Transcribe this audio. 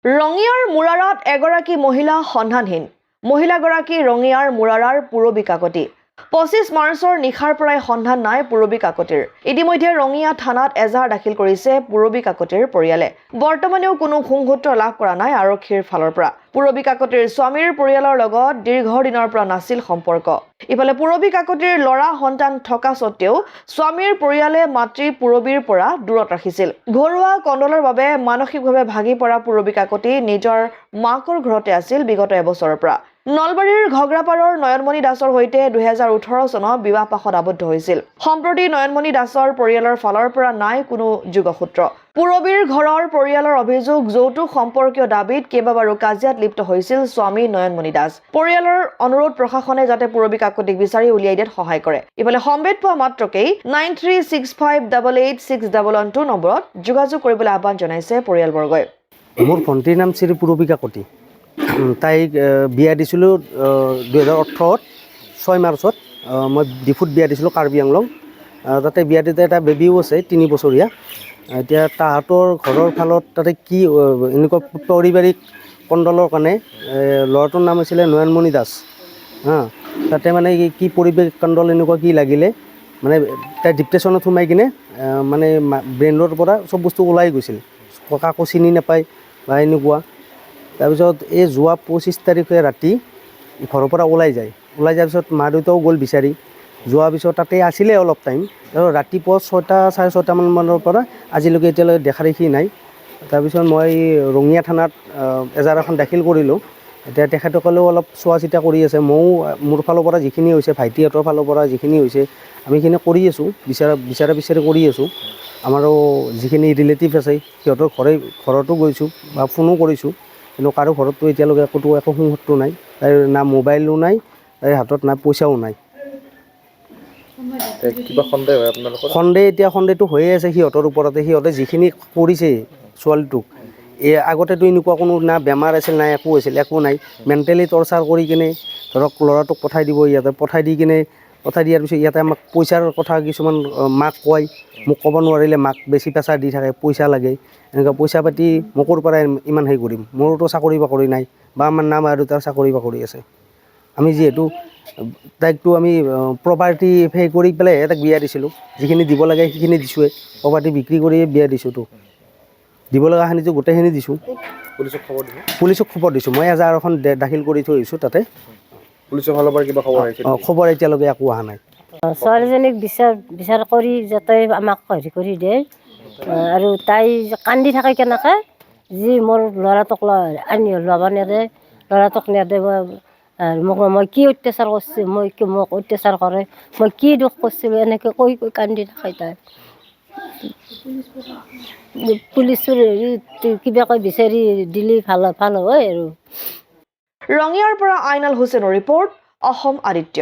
ৰঙিয়াৰ মুৰাৰাত এগৰাকী মহিলা সন্ধানহীন। মহিলাগৰাকী ৰঙিয়াৰ মুৰাৰাৰ পূৰবী কাকতি। 25 মাৰ্চৰ নিশাৰ পৰাই সন্ধান নাই পূৰবী কাকতিৰ। ইতিমধ্যে ৰঙিয়া থানাত এজাহাৰ দাখিল কৰিছে পূৰবী কাকতিৰ পৰিয়ালে। বৰ্তমানেও কোনো সংসূত্ৰ লাভ কৰা নাই আৰক্ষীৰ ফালৰ পৰা। পূৰবী কাকতিৰ স্বামীৰ পৰিয়ালৰ লগত দীৰ্ঘদিনৰ পৰা নাছিল সম্পৰ্ক। ইফালে পূৰবী কাকতিৰ ল'ৰা সন্তান থকা স্বত্বেও স্বামীৰ পৰিয়ালে মাতৃ পূৰবীৰ পৰা দূৰত ৰাখিছিল। ঘৰুৱা কণ্ডলৰ বাবে মানসিকভাৱে ভাগি পৰা পূৰবী কাকতি নিজৰ মাকৰ ঘৰতে আছিল বিগত এবছৰৰ পৰা। নলবাৰীৰ ঘগ্ৰাপাৰৰ নয়নমণি দাসৰ সৈতে 2018 চনত বিবাহপাশত আবদ্ধ হৈছিল। সম্প্ৰতি নয়নমণি দাসৰ পৰিয়ালৰ ফালৰ পৰা নাই কোনো যোগসূত্ৰ। পূৰবীৰ ঘৰৰ পৰিয়ালৰ অভিযোগ, যৌতুক সম্পৰ্কীয় দাবীত কেইবাবাৰো কাজিয়াত লিপ্ত হৈছিল স্বামী নয়নমণি দাস। পৰিয়ালৰ অনুৰোধ প্ৰশাসনে যাতে পূৰবী কাকতিক বিচাৰি উলিয়াই দিয়াত সহায় কৰে। ইফালে সম্বেদ পোৱা মাত্ৰকেই 9365886112 নম্বৰত যোগাযোগ কৰিবলৈ আহ্বান জনাইছে পৰিয়ালবৰ্গই। মোৰ ভণ্টিৰ নাম শ্ৰী পূৰবী কাকতি। তাইক বিয়া দিছিলোঁ 2018 6 মাৰ্চত। মই ডিফুত বিয়া দিছিলোঁ কাৰ্বি আংলং। তাতে বিয়া দিওঁতে এটা বেবীও আছে 3 বছৰীয়া। এতিয়া তাহাঁতৰ ঘৰৰ ফালত তাতে কি এনেকুৱা পাৰিবাৰিক কণ্ডলৰ কাৰণে ল'ৰাটোৰ নাম আছিলে নয়নমণি দাস। তাতে মানে কি পৰিৱেশ কণ্ডল এনেকুৱা কি লাগিলে মানে তাই ডিপ্ৰেশ্যনত সোমাই কিনে মানে ব্ৰেইনৰ পৰা চব বস্তু ওলাই গৈছিল, কাকো চিনি নাপায় বা এনেকুৱা। তাৰপিছত এই যোৱা 25 তাৰিখে ৰাতি ঘৰৰ পৰা ওলাই যোৱাৰ পিছত মা দেউতাও গ'ল বিচাৰি। যোৱাৰ পিছত তাতে আছিলে অলপ টাইম। ৰাতিপুৱা 6টা চাৰে 6টা মানৰ পৰা আজিলৈকে এতিয়ালৈকে দেখা দেখি নাই। তাৰপিছত মই ৰঙিয়া থানাত এজাহাৰ এখন দাখিল কৰিলোঁ। এতিয়া তেখেতসকলেও অলপ চোৱা চিতা কৰি আছে। ময়ো মোৰ ফালৰ পৰা যিখিনি হৈছে, ভাইটিহঁতৰ ফালৰ পৰা যিখিনি হৈছে আমি সেইখিনি কৰি আছোঁ, বিচাৰি কৰি আছোঁ। আমাৰো যিখিনি ৰিলেটিভ আছে সিহঁতৰ ঘৰতো গৈছোঁ বা ফোনো কৰিছোঁ, কিন্তু কাৰো ঘৰততো এতিয়ালৈকে একো সংসূত্ৰ নাই। তাইৰ না মোবাইলো নাই, তাইৰ হাতত না পইচাও নাই। কিবা সন্দেহ হয় আপোনালোকৰ? সন্দেহটো হৈয়ে আছে সিহঁতৰ ওপৰতে। সিহঁতে যিখিনি কৰিছে ছোৱালীটোক, আগতেতো এনেকুৱা কোনো না বেমাৰ আছিল না একো হৈছিল, একো নাই। মেণ্টেলি টৰ্চাৰ কৰি কিনে ধৰক ল'ৰাটোক পঠাই দিব ইয়াতে, পঠাই দিয়াৰ পিছত ইয়াতে আমাক পইচাৰ কথা কিছুমান মাক কয়, মোক ক'ব নোৱাৰিলে মাক বেছি প্ৰেছাৰ দি থাকে, পইচা লাগে। এনেকুৱা পইচা পাতি মোকৰ পৰা ইমান হেৰি কৰিম, মোৰতো চাকৰি বাকৰি নাই বা আমাৰ নাম আৰু তাৰ চাকৰি বাকৰি আছে। আমি যিহেতু তাইকতো আমি প্ৰপাৰ্টি হেৰি কৰি পেলাই তাক বিয়া দিছিলোঁ। যিখিনি দিব লাগে সেইখিনি দিছোঁৱে, প্ৰপাৰ্টি বিক্ৰী কৰিয়ে বিয়া দিছোঁতো। দিব লগাখিনিতো গোটেইখিনি দিছোঁ। পুলিচক খবৰ দিছোঁ। মই এজাহাৰ এখন দাখিল কৰি থৈ আহিছোঁ তাতে। পুলিচৰ ফালৰ পৰা কিবা খবৰ আহিছে? খবৰ এতিয়ালৈকে একো অহা নাই। ছোৱালীজনীক বিচাৰ কৰি যাতে আমাক হেৰি কৰি দিয়ে। আৰু তাই কান্দি থাকে কেনেকৈ, যি মোৰ ল'ৰাটোক ল'ব নেদে, ল'ৰাটোক নেদে, মই কি অত্যাচাৰ কৰিছোঁ, মোক অত্যাচাৰ কৰে, মই কি দুখ কৰিছিলোঁ, এনেকৈ কৈ কান্দি থাকে তাই। পুলিচৰ কিবা কৈ বিচাৰি দিলে ভাল হয় আৰু। ৰঙিয়াৰ পৰা আইনাল হুছেইনৰ ৰিপৰ্ট, অসম আদিত্য।